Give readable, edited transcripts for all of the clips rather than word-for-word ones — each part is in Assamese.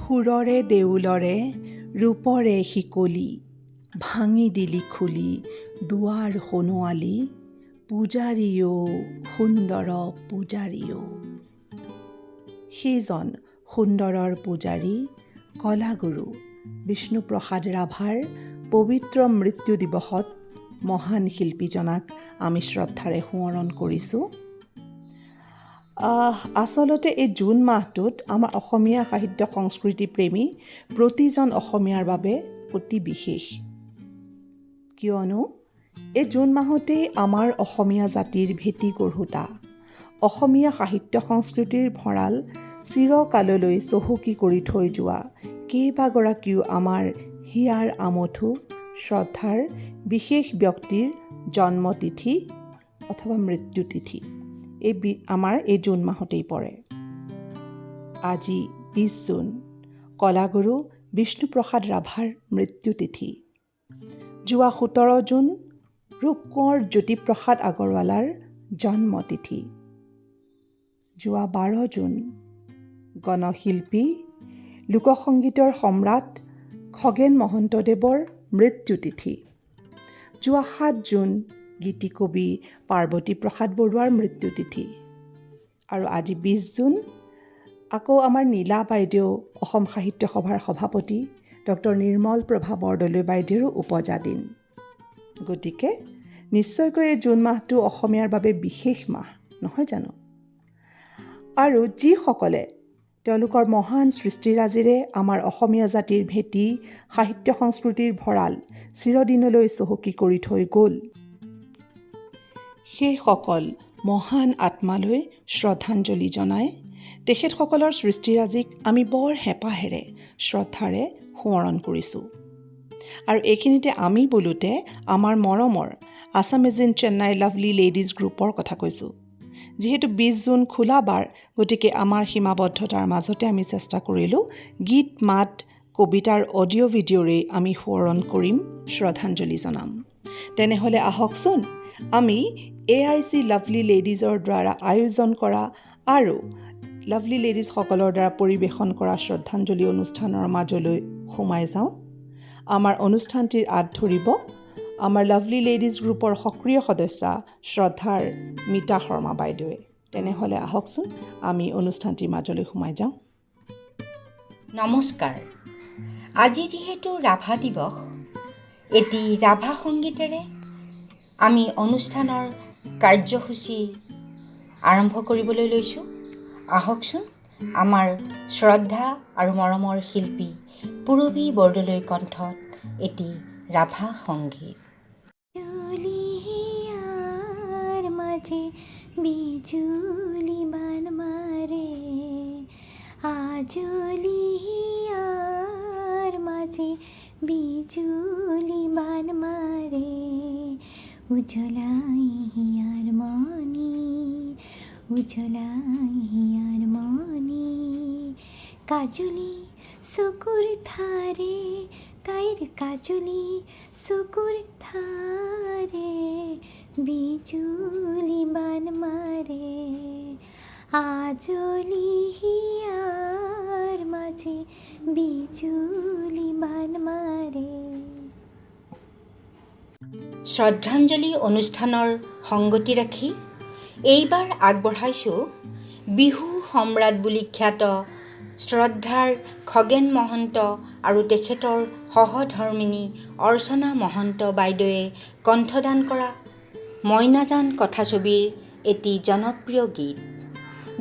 সুৰৰে দেউলৰে ৰূপৰে শিকলি, ভাঙি দিলি খুলি দুৱাৰ সোণোৱালী, পূজাৰীও সুন্দৰ পূজাৰীও। সেইজন সুন্দৰৰ পূজাৰী কলাগুৰু বিষ্ণুপ্ৰসাদ ৰাভাৰ পবিত্ৰ মৃত্যু দিৱসত মহান শিল্পীজনাক আমি শ্ৰদ্ধাৰে সোঁৱৰণ কৰিছোঁ। আচলতে এই জুন মাহটোত আমাৰ অসমীয়া সাহিত্য সংস্কৃতি প্ৰেমী প্ৰতিজন অসমীয়াৰ বাবে অতি বিশেষ, কিয়নো এই জুন মাহতেই আমাৰ অসমীয়া জাতিৰ ভেটি গঢ়োতা, অসমীয়া সাহিত্য সংস্কৃতিৰ ভঁৰাল চিৰকাললৈ চহকী কৰি থৈ যোৱা কেইবাগৰাকীও আমাৰ হিয়াৰ আমঠু শ্ৰদ্ধাৰ বিশেষ ব্যক্তিৰ জন্মতিথি অথবা মৃত্যুতিথি আমাৰ এই জুন মাহতেই পৰে। আজি 20 জুন কলাগুৰু বিষ্ণুপ্ৰসাদ ৰাভাৰ মৃত্যুতিথি। যোৱা 17 জুন ৰূপকোঁৱৰ জ্যোতিপ্ৰসাদ আগৰৱালাৰ জন্মতিথি। যোৱা 12 জুন গণশিল্পী লোকসংগীতৰ সম্ৰাট খগেন মহন্তদেৱৰ মৃত্যুতিথি। যোৱা 7 জুন গীতিকবি পাৰ্বতী প্ৰসাদ বৰুৱাৰ মৃত্যুতিথি। আৰু আজি 20 জুন আকৌ আমাৰ নীলা বাইদেউ, অসম সাহিত্য সভাৰ সভাপতি ডক্টৰ নিৰ্মল প্ৰভা বৰদলৈ বাইদেউৰো উপজা দিন। গতিকে নিশ্চয়কৈ এই জুন মাহটো অসমীয়াৰ বাবে বিশেষ মাহ, নহয় জানো? আৰু যিসকলে তেওঁলোকৰ মহান সৃষ্টিৰাজিৰে আমাৰ অসমীয়া জাতিৰ ভেটি, সাহিত্য সংস্কৃতিৰ ভঁৰাল চিৰদিনলৈ চহকী কৰি থৈ গ'ল, সেইসকল মহান আত্মালৈ শ্ৰদ্ধাঞ্জলি জনাই তেখেতসকলৰ সৃষ্টিৰাজিক আমি বৰ হেঁপাহেৰে শ্ৰদ্ধাৰে সোঁৱৰণ কৰিছোঁ। আৰু এইখিনিতে আমি বোলোতে আমাৰ মৰমৰ Assamese in Chennai lovely ladies গ্ৰুপৰ কথা কৈছোঁ। যিহেতু 20 জুন খোলা বাৰ, গতিকে আমাৰ সীমাবদ্ধতাৰ মাজতে আমি চেষ্টা কৰিলোঁ গীত মাত কবিতাৰ অডিঅ' ভিডিঅ'ৰে আমি সোঁৱৰণ কৰিম, শ্ৰদ্ধাঞ্জলি জনাম। তেনেহ'লে আহকচোন আমি AIC লাভলি লেডিজৰ দ্বাৰা আয়োজন কৰা আৰু লাভলি লেডিজসকলৰ দ্বাৰা পৰিৱেশন কৰা শ্ৰদ্ধাঞ্জলি অনুষ্ঠানৰ মাজলৈ সোমাই যাওঁ। আমাৰ অনুষ্ঠানটিৰ আঁত ধৰিব আমাৰ লাভলি লেডিজ গ্ৰুপৰ সক্ৰিয় সদস্যা শ্ৰদ্ধাৰ মিতা শৰ্মা বাইদেৱে। তেনেহ'লে আহকচোন আমি অনুষ্ঠানটিৰ মাজলৈ সোমাই যাওঁ। নমস্কাৰ। আজি যিহেতু ৰাভা দিৱস, এটি ৰাভা সংগীতেৰে আমি অনুষ্ঠানৰ কাৰ্যসূচী আৰম্ভ কৰিবলৈ লৈছোঁ। আহকচোন আমাৰ শ্ৰদ্ধা আৰু মৰমৰ শিল্পী পূৰবী বৰদলৈ কণ্ঠত এটি ৰাভা সংগীত। মাঝে বিজুলি বান মারে, আজলিয়ার মাঝে বিজুলি বান মারে, উজ্জ্বলাই হিয়ার মনি, উজ্জ্বলাই হিয়ার মনি, কাজলি চকুর ধারে, তাইর কাজলি চকুর ধারে, বিজুলি বান মারে, আজলি হিয়ার মাঝে বিজুলি বান মারে। শ্ৰদ্ধাঞ্জলি অনুষ্ঠানৰ সংগতি ৰাখি এইবাৰ আগবঢ়াইছোঁ বিহু সম্ৰাট বুলি খ্যাত শ্ৰদ্ধাৰ খগেন মহন্ত আৰু তেখেতৰ সহধৰ্মিনী অৰ্চনা মহন্ত বাইদেৱে কণ্ঠদান কৰা মইনাজান কথাছবিৰ এটি জনপ্ৰিয় গীত।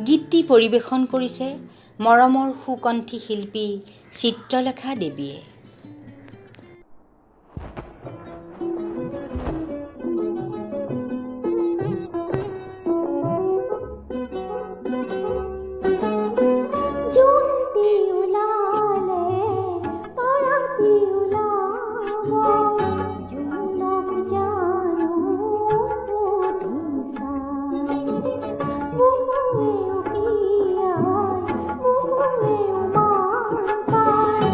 গীতটি পৰিৱেশন কৰিছে মৰমৰ সুকণ্ঠী শিল্পী চিত্ৰলেখা দেৱীয়ে। বুকুৱে উমান পায়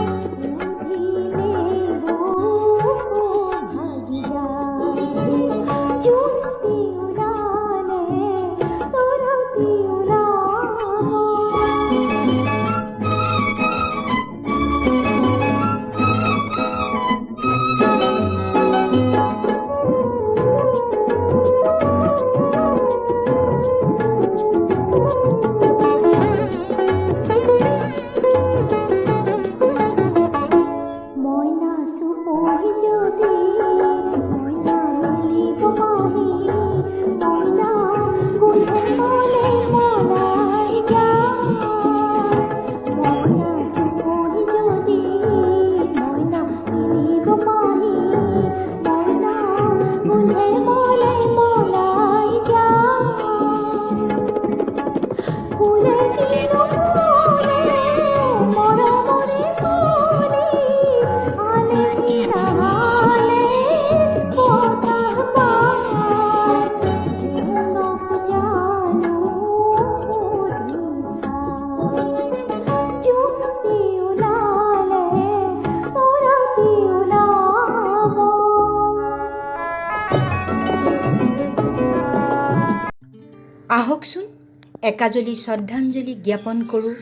আহকচোন একাজলি শ্ৰদ্ধাঞ্জলি জ্ঞাপন কৰোঁ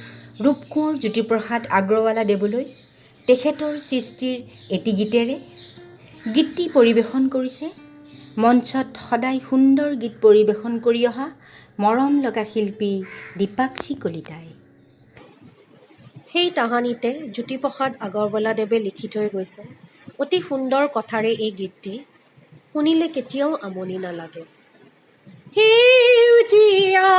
ৰূপকোঁৱৰ জ্যোতিপ্ৰসাদ আগৰৱালা দেৱলৈ তেখেতৰ সৃষ্টিৰ এটি গীতেৰে। গীতটি পৰিৱেশন কৰিছে মঞ্চত সদায় সুন্দৰ গীত পৰিৱেশন কৰি অহা মৰম লগা শিল্পী দীপাক্ষী কলিতাই। সেই তাহানিতে জ্যোতিপ্ৰসাদ আগৰৱালাদেৱে লিখি থৈ গৈছে অতি সুন্দৰ কথাৰে এই গীতটি শুনিলে কেতিয়াও আমনি নালাগে। সেউজীয়া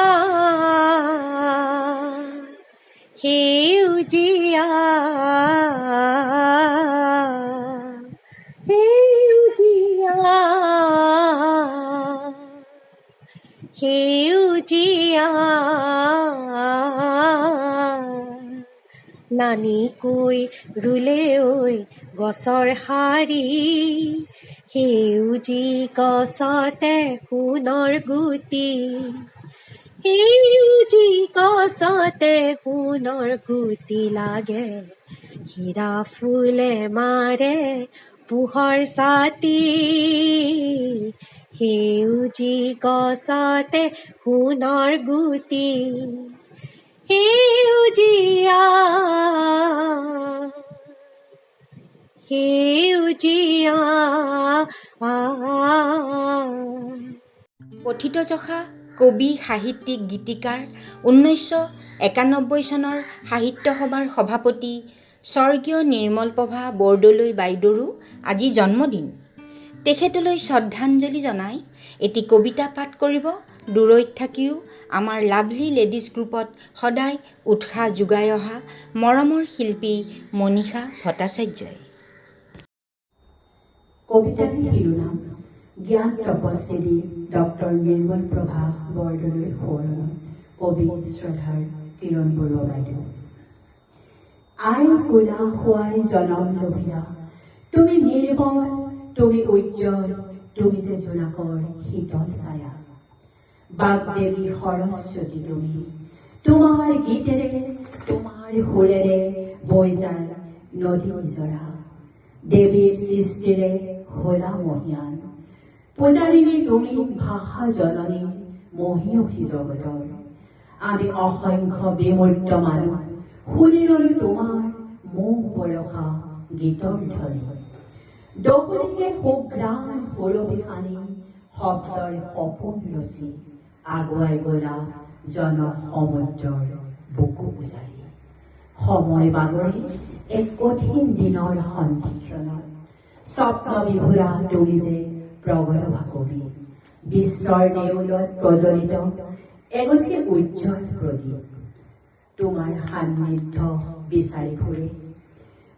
সেউজীয়া সেউজীয়া সেউজীয়া নানিকৈ ৰুলে ঐ গছৰ শাৰী, সেউজী গছতে সোণৰ গুটি, সেউজী গছতে সোণৰ গুটি লাগে, হীৰা ফুলে মাৰে পোহৰ ছাতি, সেউজী গছতে সোণৰ গুটি, সেউজীয়া সেউজীয়া। কথিতযশা কবি সাহিত্যিক গীতিকাৰ 1991 চনৰ সাহিত্য সভাৰ সভাপতি স্বৰ্গীয় নিৰ্মলপ্ৰভা বৰদলৈ বাইদেউৰো আজি জন্মদিন। তেখেতলৈ শ্ৰদ্ধাঞ্জলি জনাই এটি কবিতা পাঠ কৰিব দূৰৈত থাকিও আমাৰ লাভলী লেডিজ গ্ৰুপত সদায় উৎসাহ যোগাই অহা মৰমৰ শিল্পী মনীষা ভট্টাচাৰ্যই। কবিতাৰ শিৰোনাম জ্ঞান তপস্বিনী ডক্টৰ নিৰ্মলপ্ৰভা বৰদলৈ সোঁৱৰণত কবি শ্ৰদ্ধাৰ কিৰণ বৰুৱা বাইদেউ। আই কোলা হোৱাই জনম লভিলা, তুমি নিৰ্মল, তুমি উজ্জ্বল, তুমি যে জোনাকৰ শীতল ছায়া, বাগদেৱী সৰস্বতী তুমি, তোমাৰ গীতেৰে তোমাৰ সুৰেৰে বৈ যায় নদী নিজৰা, দেৱীৰ সৃষ্টিৰে হোলা মহিয়ান, পূজাৰিণী তুমি ভাষা জননী মহিয়সী জগতৰ, আমি অসংখ্য বিমূৰ্ত মানুহ শুনি ৰলো তোমাৰ মোহ বৰষা গীতৰ ধ্বনি, দকুদিশে সুগ্ৰাণ সুৰভি সানি শব্দৰ সপোন ৰচি আগুৱাই গলা জন সমুদ্ৰৰ বুকু উজাৰি, সময় বাগৰি এক কঠিন দিনৰ সন্ধিক্ষণত স্বপ্ন বিভোৰা তুমি যে প্ৰগলভা কবি, বিশ্বৰ নেউলত প্ৰজ্বলিত এগছি উজ্জ্বল প্ৰদীপ, তোমাৰ সান্নিধ্য বিচাৰি ফুৰে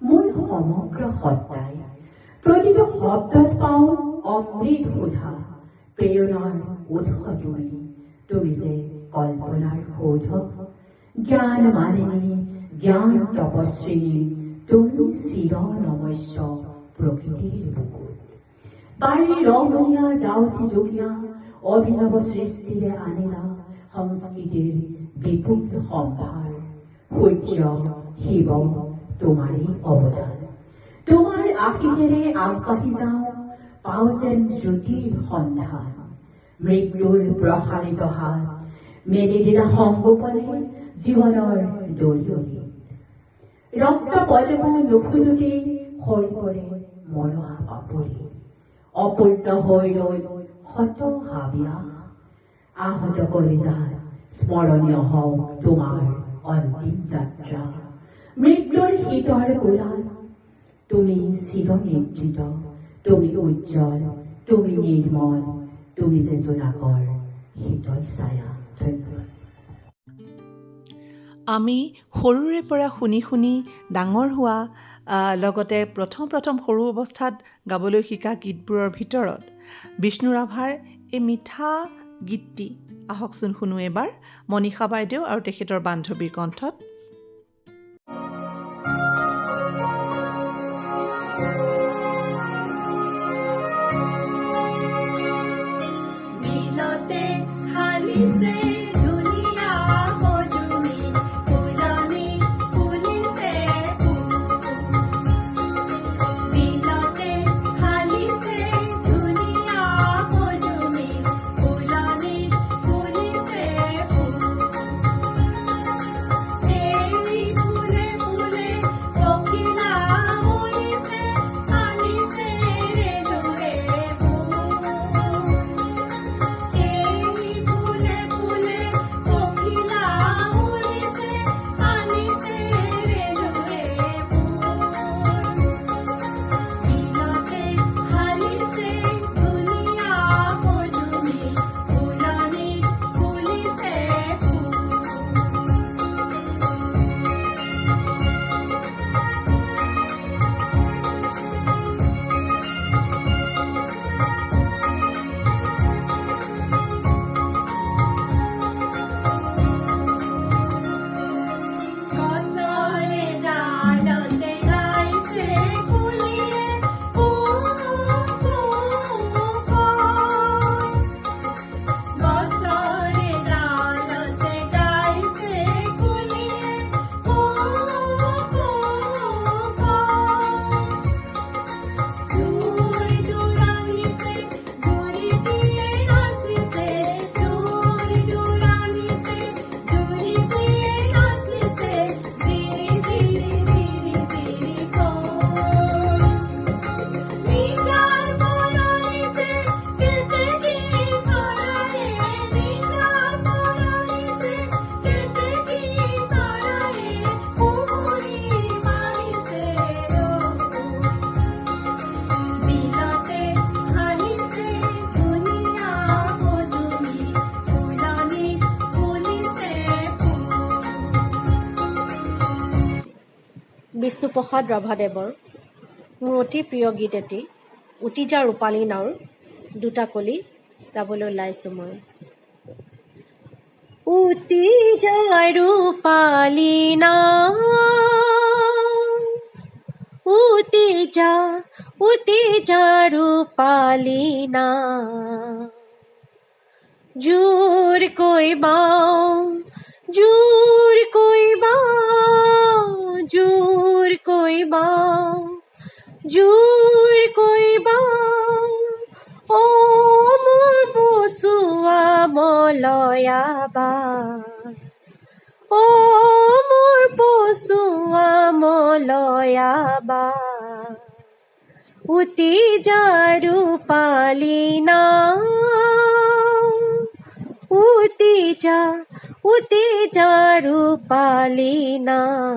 মোৰ সমগ্ৰ সত্তাই, প্ৰতিটো শব্দত পাওঁ অমৃত সুধা, প্ৰেৰণাৰ উৎস তুমি, তুমি যে কল্পনাৰ সৌধ, জ্ঞান মালিনী জ্ঞান তপস্বিনী তুমি চিৰ নমস্য প্ৰকৃতিৰ বুকুত, বাৰী ৰমণীয়া যাওঁতি যোগীয়া অভিনৱ সৃষ্টিৰে আনিলা সংস্কৃতিৰ বিপুল সম্ভাৰ, সূৰ্য শিৱ তোমাৰেই অৱদান, তোমাৰ আশীষেৰে আগবাঢ়ি যাওঁ পাওঁ যেন জ্যোতিৰ সন্ধান, মৃত্যুৰ প্ৰসাৰিত হাত মেলি দিলা সংগোপনে জীৱনৰ দলিয়নি, ৰক্ত পদম নুখুলোতে সৰি পৰে মৰহা পাপৰি, অপূৰ্ণ হৈ ৰৈ শত হাবিয়াস, আহত কলিজাত স্মৰণীয় হওক তোমাৰ অন্তিম যাত্ৰা, মৃত্যুৰ শীতৰ কোলাত তুমি চিৰনিদ্ৰিত, তুমি উজ্জ্বল, তুমি নিৰ্মল, তুমি যে জোনাকৰ শীতল ছায়া। ধন্যবাদ। আমি সৰুৰে পৰা শুনি শুনি ডাঙৰ হোৱা, লগতে প্ৰথম সৰু অৱস্থাত গাবলৈ শিকা গীতবোৰৰ ভিতৰত বিষ্ণু ৰাভাৰ এই মিঠা গীতটি আহকচোন শুনো এবাৰ মনীষা বাইদেউ আৰু তেখেতৰ বান্ধৱীৰ কণ্ঠত। Say বিষ্ণুপ্ৰসাদ ৰাভাদেৱৰ মোৰ অতি প্ৰিয় গীত এটি উটি যা ৰূপালী নাওৰ দুটা কলি গাবলৈ ওলাইছোঁ মই। উটি যা ৰূপালী নাও, উটি যা ৰূপালী নাও, জোৰকৈ বাওঁ, জোৰকৈ বাওঁ, জোৰকৈ বাওঁ, জোৰকৈ বাওঁ, অ মোৰ বচুৱা মলয়াবাৰ, অ মোৰ বচুৱা মলয়াবাৰ, উটি যা ৰূপালী নাও, উটি যা ৰূপালী নাও,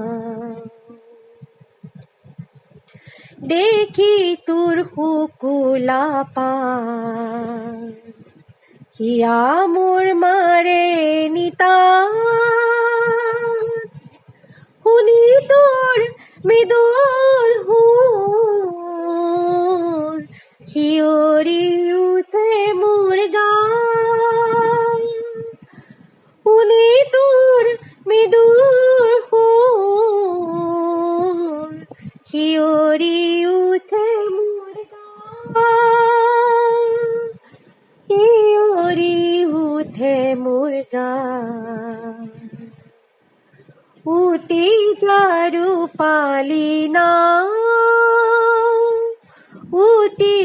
দেখি তোৰ শুকুলা পাৰ, হিয়া মোৰ মাৰে নিতাত, শুনি তোৰ মৃদুল সুৰ, শিয়ৰি উঠে মোৰ গান, শুনি তোৰ মৃদুল সুৰ, শিয়ৰি উঠে মোৰ গান, শিয়ৰি উঠে মোৰ গান, উটি যা ৰূপালী নাও, উটি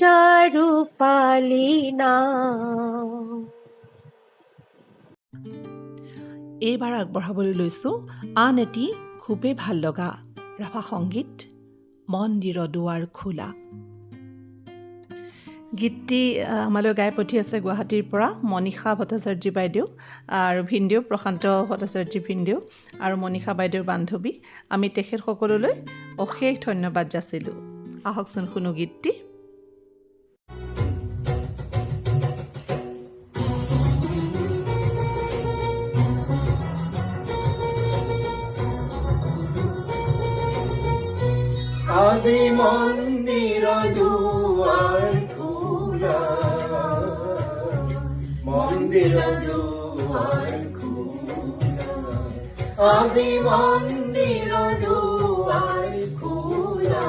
যা ৰূপালী নাও। এইবাৰ আগবঢ়াবলৈ লৈছোঁ আন এটি খুবেই ভাল লগা ৰাভা সংগীত, মন্দিৰৰ দুৱাৰ খোলা। গীতটি আমালৈ গাই পঠিয়াইছে গুৱাহাটীৰ পৰা মনীষা ভট্টাচাৰ্য বাইদেউ আৰু ভিনদেউ প্ৰশান্ত ভট্টাচাৰ্য ভিনদেউ আৰু মনীষা বাইদেউৰ বান্ধৱী। আমি তেখেতসকললৈ অশেষ ধন্যবাদ যাচিলোঁ। আহকচোন শুনো গীতটি। আজি মন্দিৰৰ দুৱাৰ খোলা, মন্দিৰৰ দুৱাৰ খোলা, আজি মন্দিৰৰ দুৱাৰ খোলা,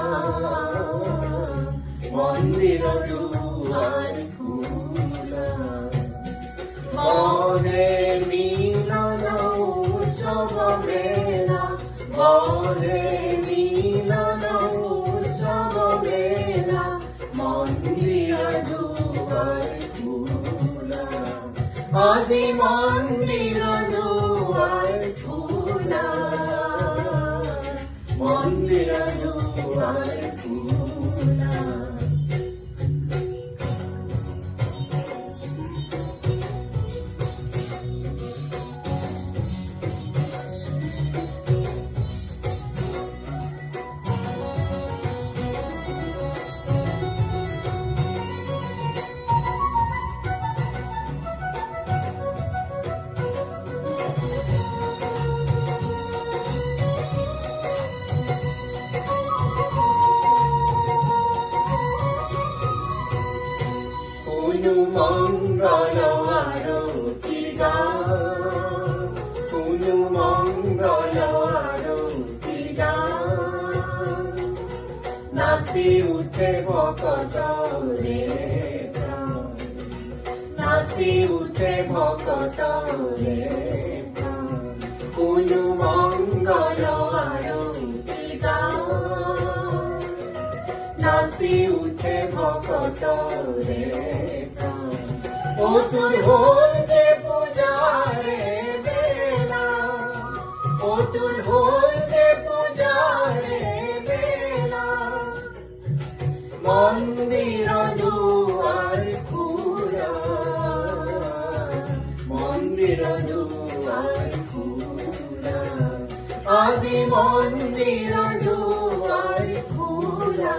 মন্দিৰৰ দুৱাৰ খোলা, মনে মিলন উৎসৱ মেলা, মনে মিলন উৎসৱ মেলা, মন্দিৰৰ দুৱাৰ খোলা, আজি মন্দিৰৰ দুৱাৰ খোলা, মন্দিৰৰ দুৱাৰ খোলা। মঙ্গল আৰতি গান, কোনো মঙ্গল আৰতি গান, নাচি উঠে ভকতৰে প্ৰাণ, নাচি উঠে ভকতৰে প্ৰাণ, কোনো মঙ্গল আৰতি গান, নাচি উঠে ভকতৰে প্ৰাণ, অতুল হ'ল যে পূজাৰে বেলা, অতুল হ'ল যে পূজাৰে বেলা, মন্দিৰৰ দুৱাৰ খোলা, মন্দিৰৰ দুৱাৰ খোলা, আজি মন্দিৰৰ দুৱাৰ খোলা,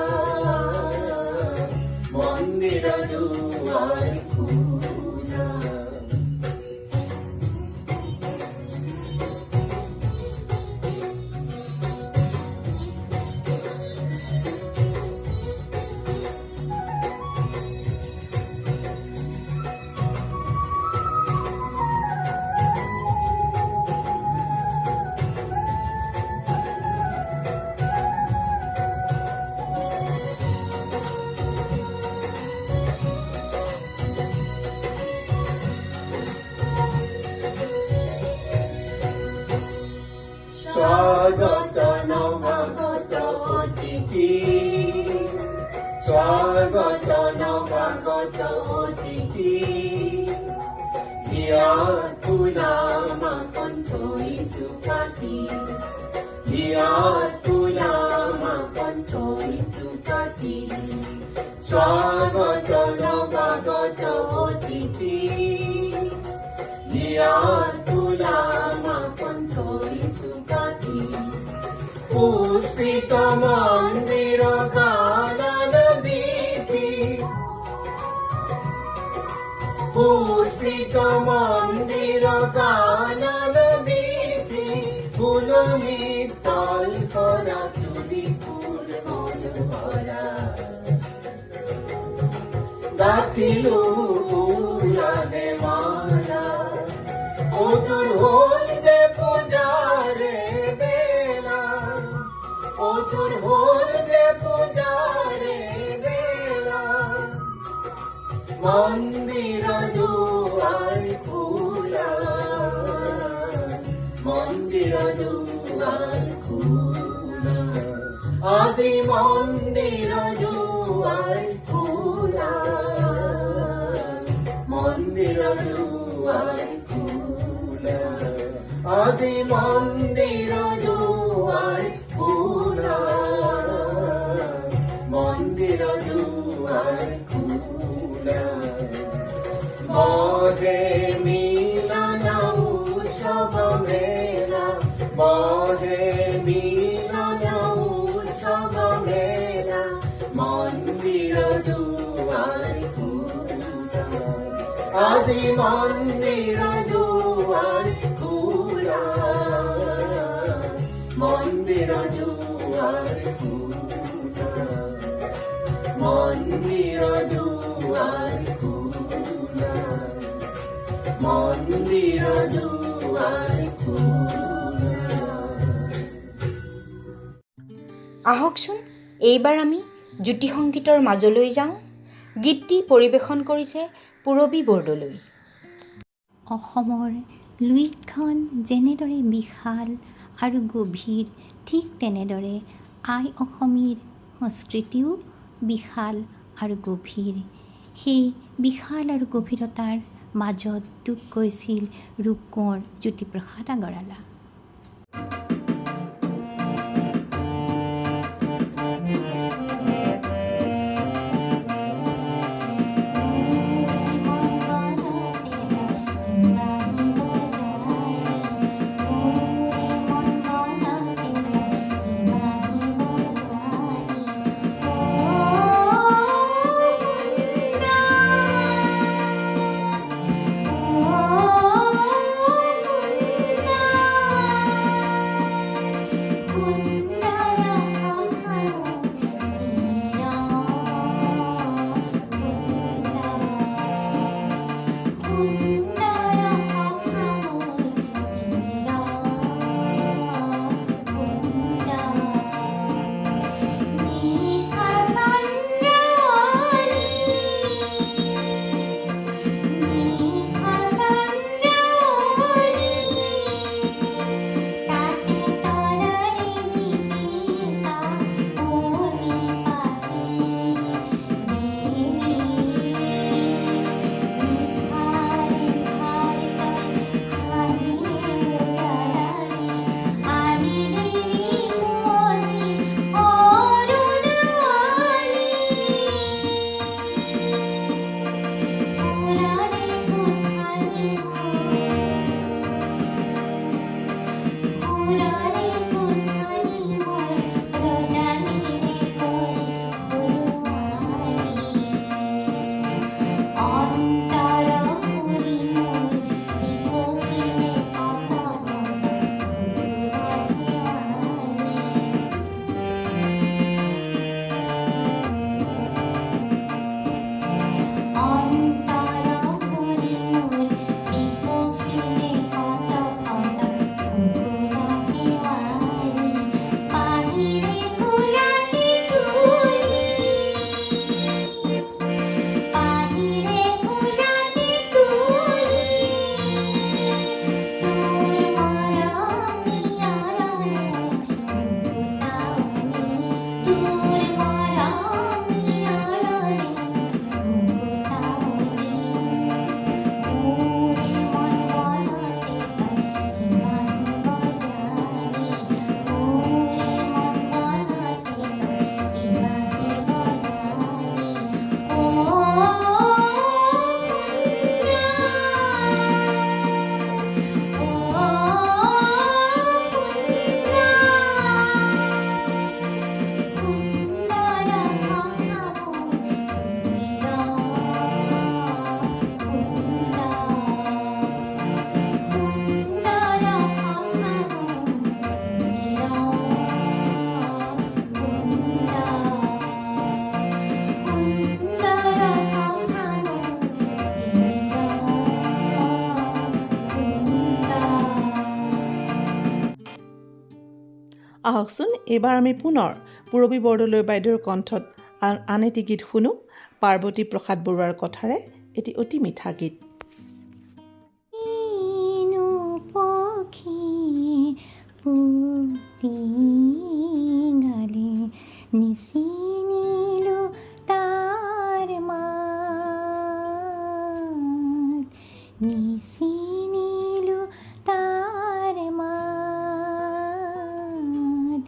মন্দিৰৰ দুৱাৰ খোলা। স্বাগত নৱাগত অতিথি ইয়াত পুলামাকন থৈছো পাতি ইয়াত পুলামাকন থৈছো পাতি স্বাগত নৱাগত অতিথি ইয়াত পুলামাকন থৈছো পাতি পুষ্পিত মন্দিৰ কানন বীথি পুষ্পিত মন্দিৰ কানন বীথি ফুলনি তল কৰা তুলি ফুল মনোহৰা গাঠিলো উলানে মালা অদূৰ হ'ল যে পূজাৰে বেলা অদূৰ হ'ল যে পূজাৰে বেলা মন্দিৰ দুৱাৰ খোলা মন্দিৰ দুৱাৰ খোলা আজি মন্দিৰ দুৱাৰ খোলা মন্দিৰ দুৱাৰ খোলা আজি মন্দিৰ দুৱাৰ খোলা মন্দিৰ দুৱাৰ খোলা মহে মিলন উৎসৱ মেলা মহে মিলন উৎসৱ মেলা মন্দিৰ দুৱাৰ খোলা আজি মন্দিৰ দুৱাৰ খোলা মন্দিৰ দুৱাৰ খোলা মন্দিৰ দুৱাৰ খোলা মন্দিৰ দুৱাৰ খোলা। আহকচোন এইবাৰ আমি জ্যোতি সংগীতৰ মাজলৈ যাওঁ। গীতটি পৰিৱেশন কৰিছে পূৰবী বৰদলৈ। অসমৰ লুইতখন যেনেদৰে বিশাল আৰু গভীৰ, ঠিক তেনেদৰে আই অসমীৰ সংস্কৃতিও বিশাল আৰু গভীৰ। সেই বিশাল আৰু গভীৰতাৰ মাজত ডুব গৈছিল ৰূপকোঁৱৰ জ্যোতিপ্ৰসাদ আগৰৱালা। আহকচোন এইবাৰ আমি পুনৰ পূৰবী বৰদলৈ বাইদেউৰ কণ্ঠত আন এটি গীত শুনো পাৰ্বতী প্ৰসাদ বৰুৱাৰ কথাৰে এটি অতি মিঠা গীত। নিচিনিলো তাৰ মাত, নিচিনিলো তাৰ মাত,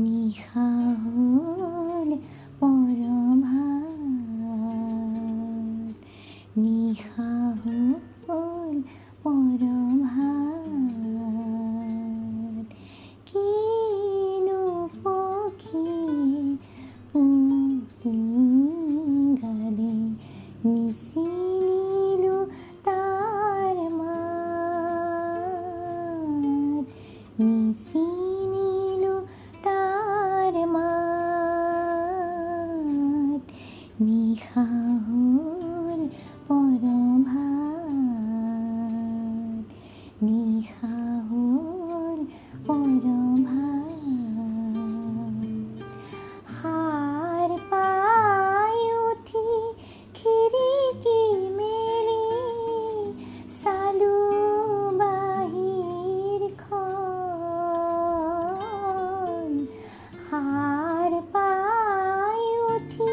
নিশা হ'ল পৰভাত, নিশা হ'ল পৰভাত, কিনো পক্ষী পুতি গালে, নিচিনিলো তাৰ মাত, নিচিনিলো তাৰ মাত, নিশা হ'ল পৰভাত, নিশা হ'ল পৰভাত। সাৰ পাই উঠি খিৰিকী মেলি চালো বাহিৰখন, সাৰ পাই উঠি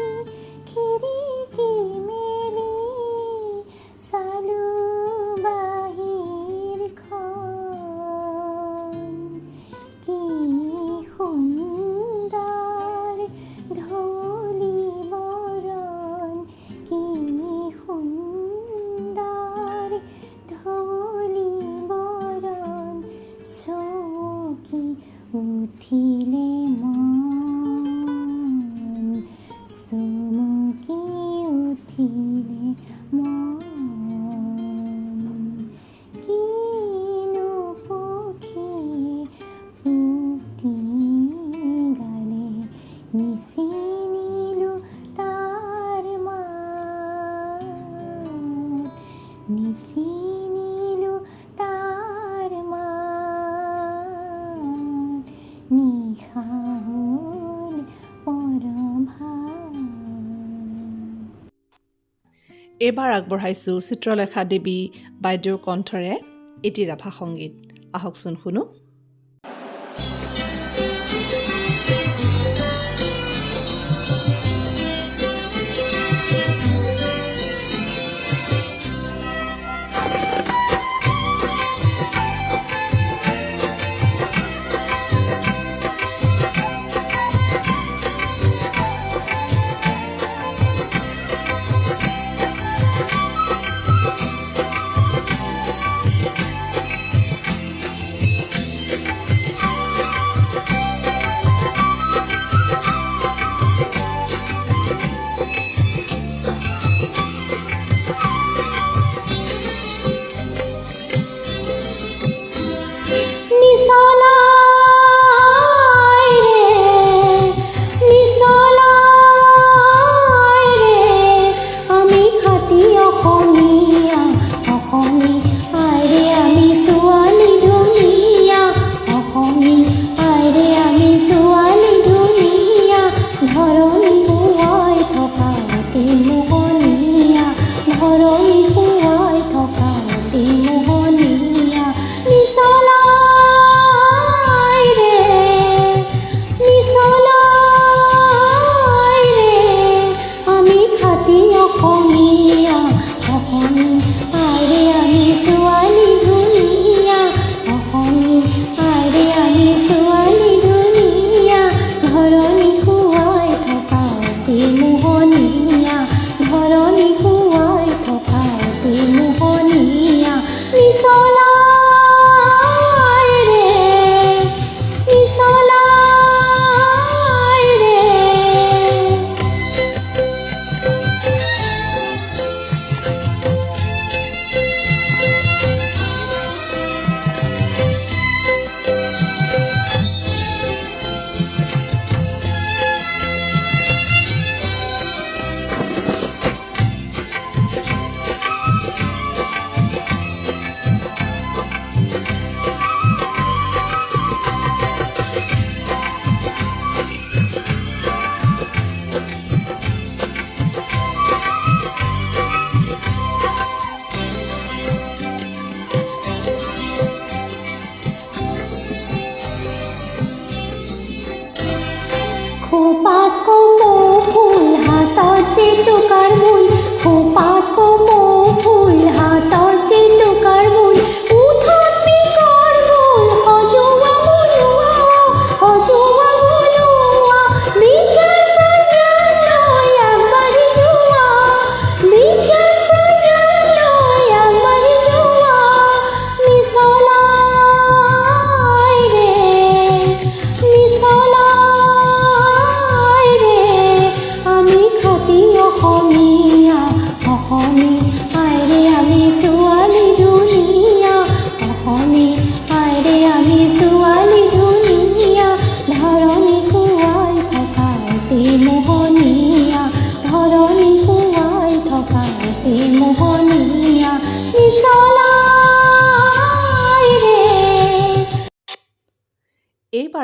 খিৰিকী মেলি চালো বাহিৰখন, কি সুন্দৰ ধৌলি বৰণ, কি সুন্দৰ ধৌলি বৰণ, চমকি উঠিলে মন, চমকি উঠিলে মন, কিনো পক্ষীয়ে পুতি গালে, নিচিনিলো তাৰ মাত, নিচিনিলো তাৰ মাত, নিশা হ'ল পৰভাত। এইবাৰ আগবঢ়াইছোঁ চিত্ৰলেখা দেৱী বাইদেউৰ কণ্ঠৰে এটি ৰাভা সংগীত। আহকচোন শুনো।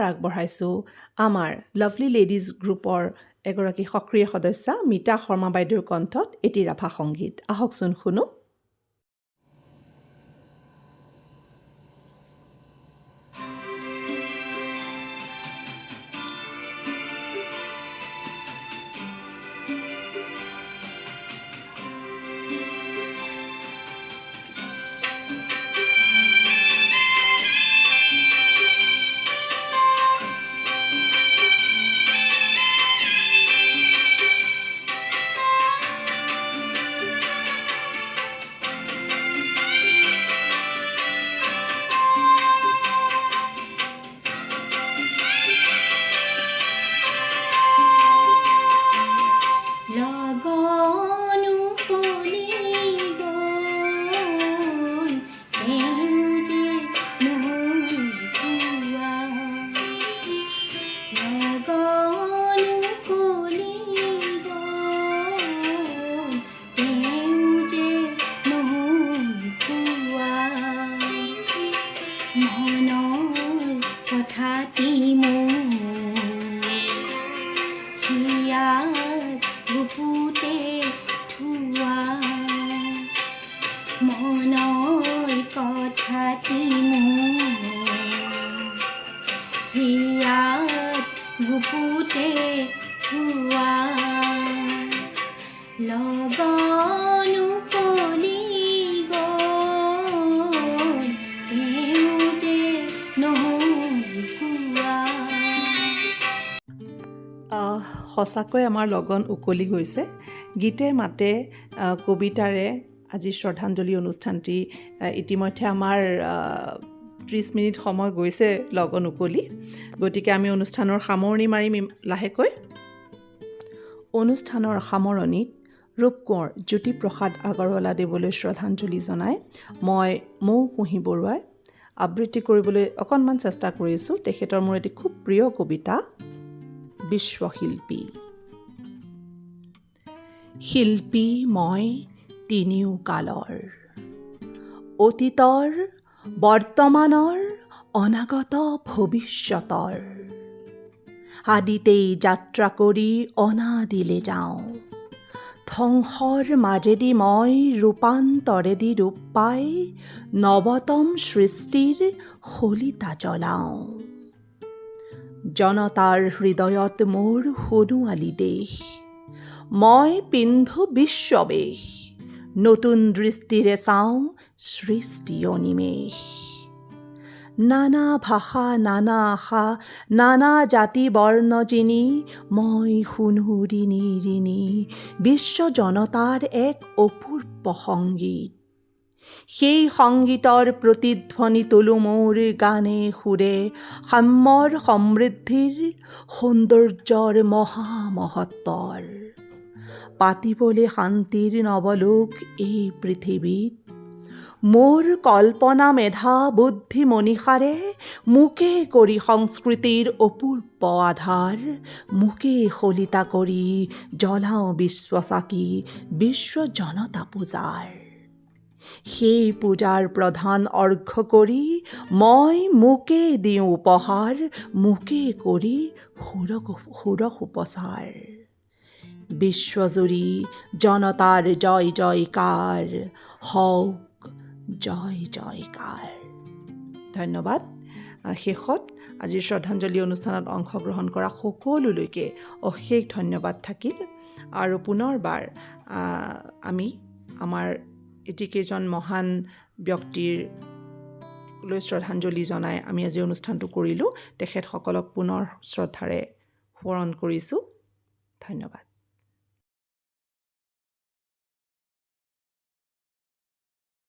আগবঢ়াইছোঁ আমাৰ লাভলি লেডিজ গ্ৰুপৰ এগৰাকী সক্ৰিয় সদস্যা মিতা শৰ্মা বাইদেউৰ কণ্ঠত এটি ৰাভা সংগীত। আহকচোন শুনো। লগনো কলি গ'ল তেওঁ যে নহুৱা লগনো কলি গ'ল তেওঁ যে নহুৱা মনৰ কথাটি মোৰ হিয়াত বুকুতে থোৱা মনৰ কথাটি মোৰ হিয়াত বুকুতে থোৱা লগনো কলি গ'ল তেওঁ যে নহুৱা সঁচাকৈ আমাৰ লগন উকলি গৈছে। গীতে মাতে কবিতাৰে আজি শ্ৰদ্ধাঞ্জলি অনুষ্ঠানটি ইতিমধ্যে আমাৰ 30 মিনিট সময় গৈছে লগন উকলি। গতিকে আমি অনুষ্ঠানৰ সামৰণি মাৰিম লাহেকৈ। অনুষ্ঠানৰ সামৰণিত ৰূপকোঁৱৰ জ্যোতিপ্ৰসাদ আগৰৱালা দেৱলৈ শ্ৰদ্ধাঞ্জলি জনাই মই মৌ কুঁহি বৰুৱাই আবৃত্তি কৰিবলৈ অকণমান চেষ্টা কৰিছোঁ তেখেতৰ মোৰ এটি খুব প্ৰিয় কবিতা বিশ্বশিল্পী। শিল্পী মই তিনিও কালৰ, অতীতৰ, বৰ্তমানৰ, অনাগত ভৱিষ্যতৰ। আদিতেই যাত্ৰা কৰি অনাদিলে যাওঁ, ধ্বংসৰ মাজেদি মই ৰূপান্তৰেদি ৰূপ পাই নৱতম সৃষ্টিৰ শলিতা জ্বলাওঁ। জনতাৰ হৃদয়ত মোৰ সোণোৱালী দেশ, মই পিন্ধো বিশ্ববেশ, নতুন দৃষ্টিৰে চাওঁ সৃষ্টি অনিমেষ। নানা ভাষা নানা আশা নানা জাতি বৰ্ণ যিনি, মই শুনো ঋণী ঋণী বিশ্ব জনতাৰ এক অপূৰ্ব সংগীত। সেই সংগীতৰ প্ৰতিধ্বনি তোলো মোৰ গানে সুৰে, সাম্যৰ সমৃদ্ধিৰ সৌন্দৰ্যৰ মহামহত্বৰ। পাতিবলে শান্তিৰ নৱলোক এই পৃথিৱীত, মোৰ কল্পনা মেধা বুদ্ধি মনীষাৰে মোকে কৰি সংস্কৃতিৰ অপূৰ্ব আধাৰ, মোকে শলিতা কৰি জ্বলাওঁ বিশ্বচাকি বিশ্ব জনতা পূজাৰ। সেই পূজাৰ প্ৰধান অৰ্ঘ্য কৰি মই মোকে দিওঁ উপহাৰ, মোকে কৰি সুৰস উপচাৰ। বিশ্বজুৰি জনতাৰ জয় জয়কাৰ, হওক জয় জয়কাৰ। ধন্যবাদ। শেষত আজিৰ শ্ৰদ্ধাঞ্জলি অনুষ্ঠানত অংশগ্ৰহণ কৰা সকলোলৈকে অশেষ ধন্যবাদ থাকিল। আৰু পুনৰবাৰ আমি আমাৰ এটিকেইজন মহান ব্যক্তিলৈ শ্ৰদ্ধাঞ্জলি জনাই আমি আজি অনুষ্ঠানটো কৰিলোঁ। তেখেতসকলক পুনৰ শ্ৰদ্ধাৰে সোঁৱৰণ কৰিছোঁ। ধন্যবাদ।